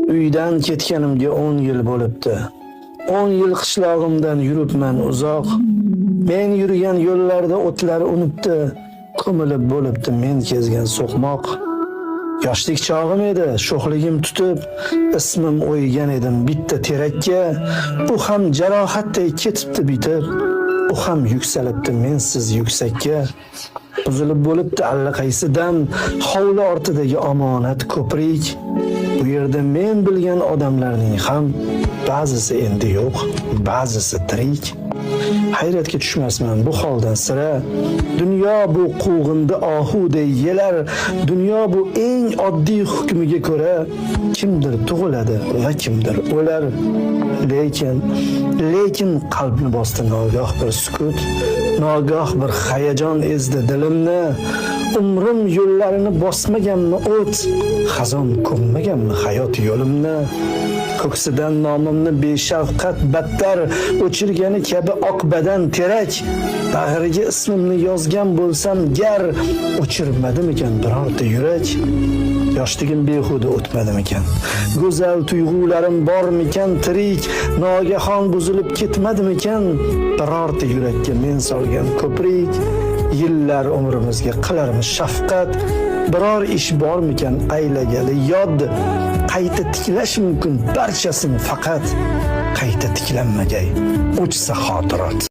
Uydan ketganimga 10 yil bo'libdi. 10 yil qishlog'imdan yuribman uzoq. Men yurgan yo'llarda o'tlar unibdi, ko'milib bo'libdi men kezgan so'qmoq. Yoshlik chog'im edi, sho'xligim tutib, ismim o'ygan edim bitta terakka. Bu ham jarohatday ketibdi bitib, u ham yuksalibdi mensiz yuksakka. Buzilib bo'libdi allaqaysi dam, hovli ortidagi omonat ko'prik. Bu yerda men bilgan odamlarning ham ba'zisi endi yo'q, ba'zisi tirik. Hayratga tushmasman bu holdan sira. Dunyo bu quvg'indi ohuday yelar, dunyo bu eng oddiy hukmiga ko'ra kimdir tug'iladi va kimdir o'lar. Lekin qalbni bosdi nogoh bir sukut, nogoh bir hayajon ezdi dilimni. Umrim yo'llarini bosmaganmi o't, xazon ko'mmaganmi hayot yo'limni. Ko'ksidan nomimni beshafqat battar o'chirgani kabi oq badan terak. Bag'riga ismimni yozgan bo'lsam gar, o'chirmadimikan birorta yurak? Yoshligim behuda o'tmadimikan? Go'zal tuyg'ularim bormikan tirik? Nogahon buzilib ketmadimikan birorta yurakka men solgan ko'prik? Yillar umrimizga qilarmiz shafqat, biror ish bormikan aylagali yod? Qayta tiklash mumkin barchasini, faqat qayta tiklanmagay o'chsa xotirot.